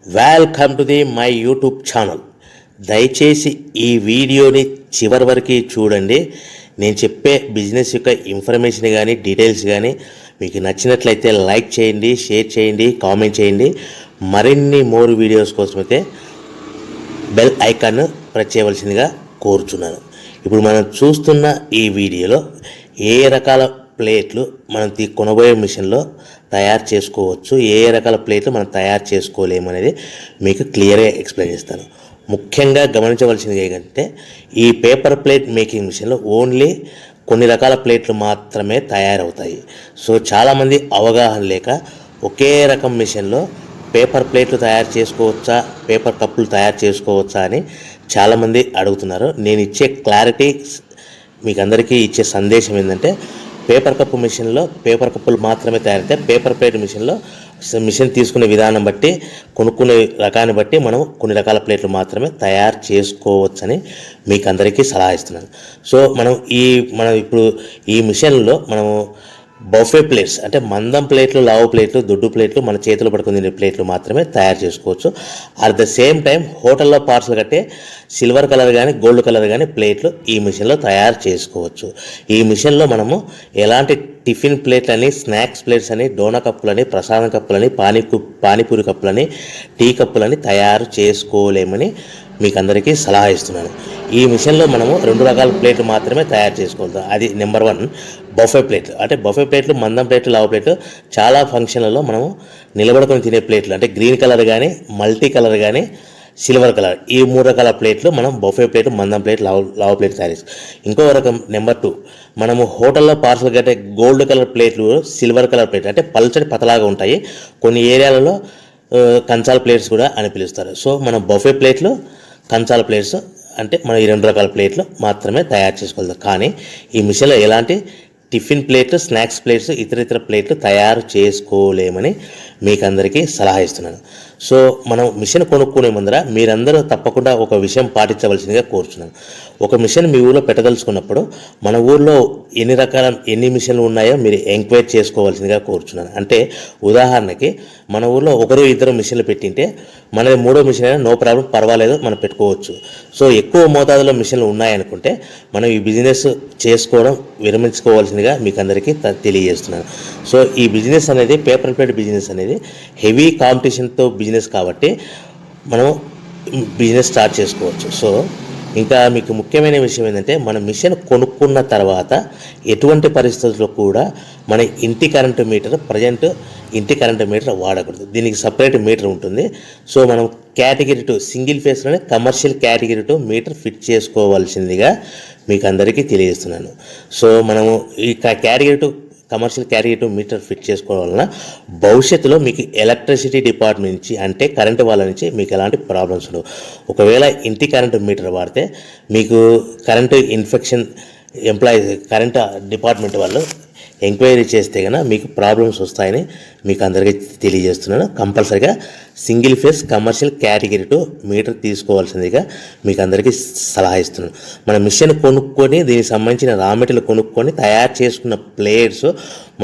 Welcome to my YouTube channel. దయచేసి ఈ వీడియోని చివరి వరకు చూడండి. నేను చెప్పే బిజినెస్ యొక్క ఇన్ఫర్మేషన్ కానీ డీటెయిల్స్ కానీ మీకు నచ్చినట్లయితే లైక్ చేయండి, షేర్ చేయండి, కామెంట్ చేయండి. మరిన్ని మోర్ వీడియోస్ కోసమైతే బెల్ ఐకాన్ ప్రెస్ చేయవలసిందిగా కోరుచున్నాను. ఇప్పుడు మనం చూస్తున్న ఈ వీడియోలో ఏ రకాల ప్లేట్లు మనం కొనబోయే మిషన్లో తయారు చేసుకోవచ్చు, ఏ రకాల ప్లేట్లు మనం తయారు చేసుకోలేమనేది మీకు క్లియర్గా ఎక్స్ప్లెయిన్ చేస్తాను. ముఖ్యంగా గమనించవలసింది ఏంటంటే ఈ పేపర్ ప్లేట్ మేకింగ్ మిషన్లో ఓన్లీ కొన్ని రకాల ప్లేట్లు మాత్రమే తయారవుతాయి. సో చాలామంది అవగాహన లేక ఒకే రకం మిషన్లో పేపర్ ప్లేట్లు తయారు చేసుకోవచ్చా, పేపర్ కప్పులు తయారు చేసుకోవచ్చా అని చాలామంది అడుగుతున్నారు. నేను ఇచ్చే క్లారిటీ మీకు అందరికీ ఇచ్చే సందేశం ఏంటంటే పేపర్ కప్పు మిషన్లో పేపర్ కప్పులు మాత్రమే తయారవుతాయి. పేపర్ ప్లేట్ మిషన్లో మిషన్ తీసుకునే విధానం బట్టి, కొనుక్కునే రకాన్ని బట్టి మనం కొన్ని రకాల ప్లేట్లు మాత్రమే తయారు చేసుకోవచ్చని మీకు అందరికీ సలహా ఇస్తున్నాను. సో మనం ఇప్పుడు ఈ మిషన్లో మనము బఫే ప్లేట్స్ అంటే మందం ప్లేట్లు, లావు ప్లేట్లు, దొడ్డు ప్లేట్లు, మన చేతులు పట్టుకుని తినే ప్లేట్లు మాత్రమే తయారు చేసుకోవచ్చు. అట్ ద సేమ్ టైం హోటల్లో పార్సల్ కట్టే సిల్వర్ కలర్ కానీ గోల్డ్ కలర్ కానీ ప్లేట్లు ఈ మిషన్లో తయారు చేసుకోవచ్చు. ఈ మిషన్లో మనము ఎలాంటి టిఫిన్ ప్లేట్లని, స్నాక్స్ ప్లేట్స్ అని, డోనా కప్పులని, ప్రసాదం కప్పులని, పానీపూరి కప్పులని, టీ కప్పులని తయారు చేసుకోలేమని మీకు అందరికీ సలహా ఇస్తున్నాను. ఈ మిషన్లో మనము 2 రకాల ప్లేట్లు మాత్రమే తయారు చేసుకోగలుగుతాం. అది నెంబర్ 1 బఫే ప్లేట్లు. అంటే బఫే ప్లేట్లు మందం ప్లేట్లు, లావు ప్లేట్లు, చాలా ఫంక్షన్లలో మనము నిలబడుకొని తినే ప్లేట్లు అంటే గ్రీన్ కలర్ కానీ, మల్టీ కలర్ కానీ, సిల్వర్ కలర్, ఈ 3 రకాల ప్లేట్లు మనం బఫే ప్లేట్, మందం ప్లేట్, లావు ప్లేట్ తయారు చేస్తాం. ఇంకో రకం నెంబర్ 2 మనము హోటల్లో పార్సల్ కట్టే గోల్డ్ కలర్ ప్లేట్లు, సిల్వర్ కలర్ ప్లేట్లు అంటే పల్చడి పతలాగా ఉంటాయి. కొన్ని ఏరియాలలో కంచాల ప్లేట్స్ కూడా అని పిలుస్తారు. సో మనం బఫే ప్లేట్లు, కంచాల ప్లేట్స్ అంటే మనం ఈ 2 రకాల ప్లేట్లు మాత్రమే తయారు చేసుకోగలుగుతాం. కానీ ఈ మిషన్లో ఎలాంటి టిఫిన్ ప్లేట్లు, స్నాక్స్ ప్లేట్స్, ఇతర ప్లేట్లు తయారు చేసుకోలేమని మీకు అందరికీ సలహా ఇస్తున్నాను. సో మనం మిషన్ కొనుక్కునే ముందర మీరందరూ తప్పకుండా ఒక విషయం పాటించవలసిందిగా కోరుచున్నాను. ఒక మిషన్ మీ ఊళ్ళో పెట్టదలుచుకున్నప్పుడు మన ఊళ్ళో ఎన్ని మిషన్లు ఉన్నాయో మీరు ఎంక్వైరీ చేసుకోవాల్సిందిగా కోరుచున్నాను. అంటే ఉదాహరణకి మన ఊళ్ళో 1-2 మిషన్లు పెట్టింటే మనది 3వ మిషన్ అయినా నో ప్రాబ్లం, పర్వాలేదు, మనం పెట్టుకోవచ్చు. సో ఎక్కువ మోతాదులో మిషన్లు ఉన్నాయనుకుంటే మనం ఈ బిజినెస్ చేసుకోవడం విరమించుకోవాల్సిందిగా మీకు అందరికీ తెలియజేస్తున్నాను. సో ఈ బిజినెస్ అనేది పేపర్ ప్లేట్ బిజినెస్ అనేది హెవీ కాంపిటీషన్తో బిజినెస్ కాబట్టి మనం బిజినెస్ స్టార్ట్ చేసుకోవచ్చు. సో ఇంకా మీకు ముఖ్యమైన విషయం ఏంటంటే మన మిషన్ కొనుక్కున్న తర్వాత ఎటువంటి పరిస్థితుల్లో కూడా మన ఇంటి కరెంటు మీటర్, ఇంటి కరెంటు మీటర్ వాడకూడదు. దీనికి సపరేట్ మీటర్ ఉంటుంది. సో మనం కేటగిరీ 2 సింగిల్ ఫేస్లోనే కమర్షియల్ కేటగిరీ 2 మీటర్ ఫిట్ చేసుకోవాల్సిందిగా మీకు అందరికీ తెలియజేస్తున్నాను. సో మనము ఈ category 2 commercial category 2 meter fit చేసుకోవడం వలన భవిష్యత్తులో మీకు ఎలక్ట్రిసిటీ డిపార్ట్మెంట్ నుంచి అంటే కరెంటు వాళ్ళ నుంచి మీకు ఎలాంటి ప్రాబ్లమ్స్ ఉండవు. ఒకవేళ ఇంటి కరెంటు మీటర్ వాడితే మీకు కరెంటు ఇన్ఫెక్షన్ కరెంటు డిపార్ట్మెంట్ వాళ్ళు ఎంక్వైరీ చేస్తే కనుక మీకు ప్రాబ్లమ్స్ వస్తాయని మీకు అందరికీ తెలియజేస్తున్నాను. కంపల్సరీగా single phase commercial category 2 meter తీసుకోవాల్సిందిగా మీకు అందరికీ సలహా ఇస్తున్నాను. మన మిషన్ కొనుక్కొని దీనికి సంబంధించిన రా మెటీరియల్ కొనుక్కొని తయారు చేసుకున్న ప్లేట్స్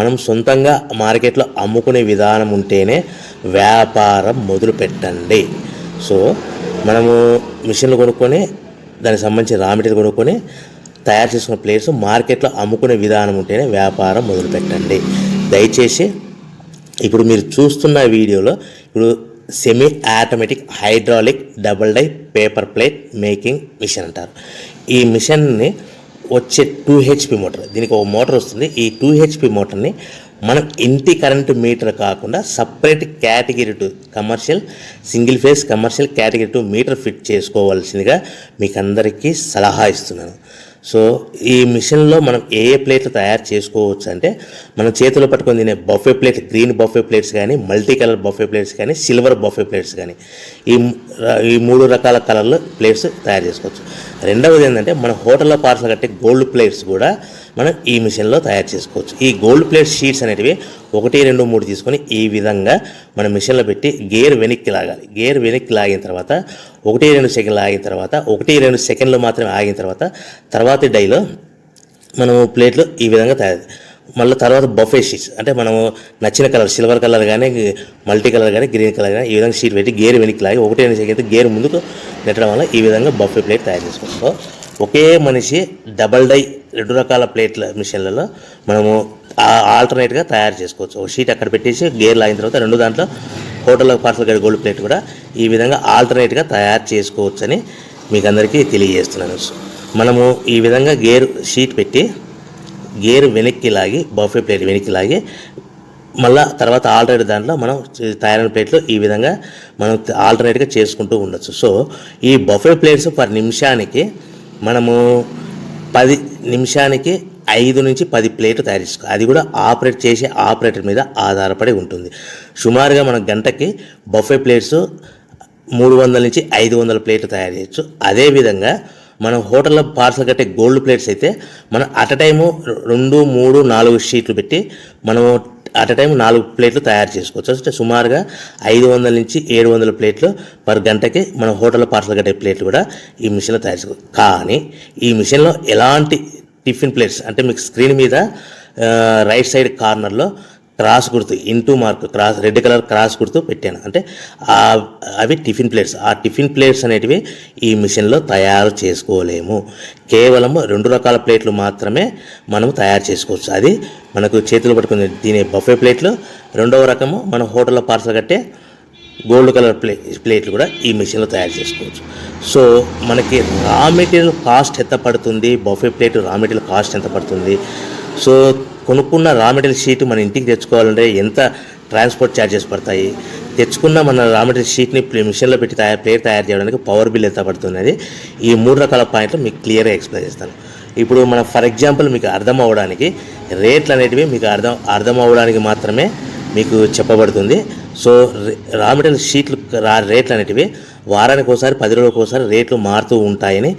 మనం సొంతంగా మార్కెట్లో అమ్ముకునే విధానం ఉంటేనే వ్యాపారం మొదలు పెట్టండి. సో మనము మిషన్లు కొనుక్కొని దానికి సంబంధించిన రా మెటీరియల్ కొనుక్కొని తయారు చేసుకున్న ప్లేట్స్ మార్కెట్లో అమ్ముకునే విధానం ఉంటేనే వ్యాపారం మొదలుపెట్టండి. దయచేసి ఇప్పుడు మీరు చూస్తున్న వీడియోలో ఇప్పుడు semi automatic hydraulic double die paper plate making machine అంటారు. ఈ మిషన్ని వచ్చే 2 HP మోటార్, దీనికి ఒక మోటార్ వస్తుంది. ఈ 2 HP మోటార్ని మనం ఇంటి కరెంటు మీటర్ కాకుండా separate category 2 commercial single phase commercial category 2 meter fit చేసుకోవాల్సిందిగా మీకు అందరికీ సలహా ఇస్తున్నాను. సో ఈ మిషన్లో మనం ఏ ప్లేట్లు తయారు చేసుకోవచ్చు అంటే మనం చేతిలో పట్టుకొని తినే buffet plate, green buffet plates కానీ, మల్టీ కలర్ బఫే ప్లేట్స్ కానీ, సిల్వర్ బఫే ప్లేట్స్ కానీ, ఈ 3 రకాల కలర్లు ప్లేట్స్ తయారు చేసుకోవచ్చు. రెండవది ఏంటంటే మన హోటల్లో పార్సల్ కట్టే గోల్డ్ ప్లేట్స్ కూడా మనం ఈ మిషన్లో తయారు చేసుకోవచ్చు. ఈ గోల్డ్ ప్లేట్ షీట్స్ అనేటివి 1, 2, 3 తీసుకొని ఈ విధంగా మన మిషన్లో పెట్టి గేర్ వెనక్కి లాగాలి. గేర్ వెనక్కి లాగిన తర్వాత 1-2 సెకండ్లు ఆగిన తర్వాత 1-2 సెకండ్లు మాత్రమే ఆగిన తర్వాత తర్వాతి డైలో మనము ప్లేట్లు ఈ విధంగా తయారు మళ్ళీ తర్వాత బఫే షీట్స్ అంటే మనము నచ్చిన కలర్ సిల్వర్ కలర్ కానీ మల్టీ కలర్ కానీ గ్రీన్ కలర్ కానీ ఈ విధంగా షీట్ పెట్టి గేర్ వెనక్కి లాగి ఒకటే అయితే గేర్ ముందుకు నెట్టడం వల్ల ఈ విధంగా బఫే ప్లేట్ తయారు చేసుకోవచ్చు. సో ఒకే మనిషి డబల్ డై 2 రకాల ప్లేట్ల మిషన్లలో మనము ఆల్టర్నేట్గా తయారు చేసుకోవచ్చు. ఒక షీట్ అక్కడ పెట్టేసి గేర్ లాగిన తర్వాత 2 దాంట్లో హోటల్లో పార్సల్ గడి గోల్డ్ ప్లేట్ కూడా ఈ విధంగా ఆల్టర్నేట్గా తయారు చేసుకోవచ్చని మీకు అందరికీ తెలియజేస్తున్నాను. మనము ఈ విధంగా గేర్ షీట్ పెట్టి గేర్ వెనక్కి లాగి బఫే ప్లేట్ వెనక్కి లాగి మళ్ళీ తర్వాత ఆల్టర్నేట్ దాంట్లో మనం తయారైన ప్లేట్లు ఈ విధంగా మనం ఆల్టర్నేట్గా చేసుకుంటూ ఉండొచ్చు. సో ఈ బఫే ప్లేట్స్ పర్ నిమిషానికి మనము 10 నిమిషానికి 5 నుంచి 10 ప్లేట్లు తయారు చేసుకోవాలి. అది కూడా ఆపరేట్ చేసే ఆపరేటర్ మీద ఆధారపడి ఉంటుంది. సుమారుగా మన గంటకి బఫే ప్లేట్స్ 300 నుంచి 500 ప్లేట్లు తయారు చేయొచ్చు. అదేవిధంగా మనం హోటల్లో పార్సల్ కట్టే గోల్డ్ ప్లేట్స్ అయితే మనం అట్ టైము 2, 3, 4 షీట్లు పెట్టి మనము అట్ టైం 4 ప్లేట్లు తయారు చేసుకోవచ్చు. అంటే సుమారుగా 500 నుంచి 700 ప్లేట్లు పర్ గంటకి మన హోటల్లో పార్సల్ కట్టే ప్లేట్లు కూడా ఈ మిషన్లో తయారు చేసుకోవచ్చు. కానీ ఈ మిషన్లో ఎలాంటి టిఫిన్ ప్లేట్స్ అంటే మీకు స్క్రీన్ మీద రైట్ సైడ్ కార్నర్లో క్రాస్ గుర్తు into mark cross red colour cross గుర్తు పెట్టాను. అంటే అవి టిఫిన్ ప్లేట్స్. ఆ టిఫిన్ ప్లేట్స్ అనేటివి ఈ మిషన్లో తయారు చేసుకోలేము. కేవలం 2 రకాల ప్లేట్లు మాత్రమే మనం తయారు చేసుకోవచ్చు. అది మనకు చేతులు పట్టుకుని తినే బఫే ప్లేట్లు, రెండవ రకము మన హోటల్లో పార్సల్ కట్టే గోల్డ్ కలర్ ప్లేట్లు కూడా ఈ మిషన్లో తయారు చేసుకోవచ్చు. సో మనకి రా మెటీరియల్ కాస్ట్ ఎంత పడుతుంది, buffet plate raw material cost ఎంత పడుతుంది, సో కొనుక్కున్న రా మెటీరియల్ షీట్ మన ఇంటికి తెచ్చుకోవాలంటే ఎంత ట్రాన్స్పోర్ట్ ఛార్జెస్ పడతాయి, తెచ్చుకున్న మన రా మెటీరియల్ షీట్ని మిషన్లో పెట్టి ప్లేట్ తయారు చేయడానికి పవర్ బిల్ ఎంత పడుతున్నది, ఈ 3 రకాల పాయింట్లు మీకు క్లియర్గా ఎక్స్ప్లెయిన్ చేస్తాను. ఇప్పుడు మనం ఫర్ ఎగ్జాంపుల్ మీకు అర్థం అవ్వడానికి రేట్లు అనేటివి మీకు అర్థం అవ్వడానికి మాత్రమే మీకు చెప్పబడుతుంది. సో రా మెటీరియల్ షీట్లు రేట్లు అనేటివి వారానికి ఒకసారి 10 రోజులకు ఒకసారి రేట్లు మారుతూ ఉంటాయని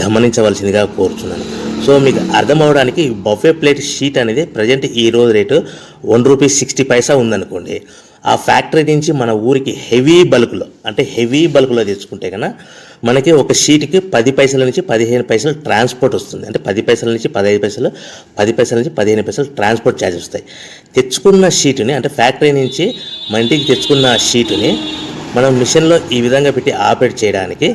గమనించవలసిందిగా కోరుతున్నాను. సో మీకు అర్థం అవ్వడానికి బఫే ప్లేట్ షీట్ అనేది ప్రజెంట్ ఈ రోజు రేటు ₹1.60 ఉందనుకోండి. ఆ ఫ్యాక్టరీ నుంచి మన ఊరికి హెవీ బల్క్లో తెచ్చుకుంటే కన్నా మనకి ఒక షీట్కి 10 పైసల నుంచి 15 పైసలు ట్రాన్స్పోర్ట్ వస్తుంది. అంటే 10 పైసల నుంచి 15 పైసలు, 10 పైసల నుంచి 15 పైసలు ట్రాన్స్పోర్ట్ ఛార్జెస్ వస్తాయి. తెచ్చుకున్న షీటుని అంటే ఫ్యాక్టరీ నుంచి మన ఇంటికి తెచ్చుకున్న షీటుని మనం మిషన్లో ఈ విధంగా పెట్టి ఆపరేట్ చేయడానికి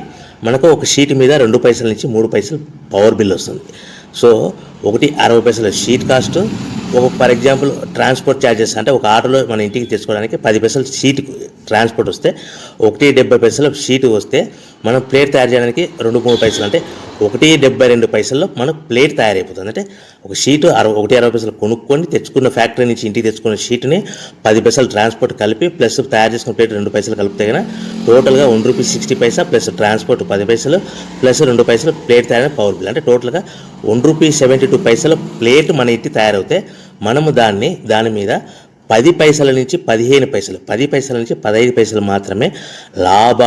మనకు ఒక షీట్ మీద 2 పైసల నుంచి 3 పైసలు పవర్ బిల్ వస్తుంది. సో ఒకటి 60 పైసల sheet cost, for example transport charges అంటే ఒక ఆటోలో మన ఇంటికి తెచ్చుకోవడానికి 10 పైసలు షీట్ ట్రాన్స్పోర్ట్ వస్తే, 1.70 పైసలు షీట్ వస్తే మనం ప్లేట్ తయారు చేయడానికి 2-3 పైసలు అంటే 1.72 పైసల్లో మనకు ప్లేట్ తయారైపోతుంది. అంటే ఒక షీటు 1.60 పైసలు కొనుక్కొని తెచ్చుకున్న ఫ్యాక్టరీ నుంచి ఇంటికి తెచ్చుకున్న షీట్ని 10 పైసలు ట్రాన్స్పోర్ట్ కలిపి ప్లస్ తయారు చేసుకున్న ప్లేట్ 2 పైసలు కలిపితే కన్నా టోటల్గా ₹1.60 ప్లస్ ట్రాన్స్పోర్ట్ 10 పైసలు ప్లస్ 2 పైసలు ప్లేట్ తయారైన పవర్ బిల్ అంటే టోటల్గా ₹1.72 ప్లేట్ మన ఇంటికి తయారవుతే మనము దాని మీద 10 పైసల నుంచి 15 పైసలు, 10 పైసల నుంచి 15 పైసలు మాత్రమే లాభ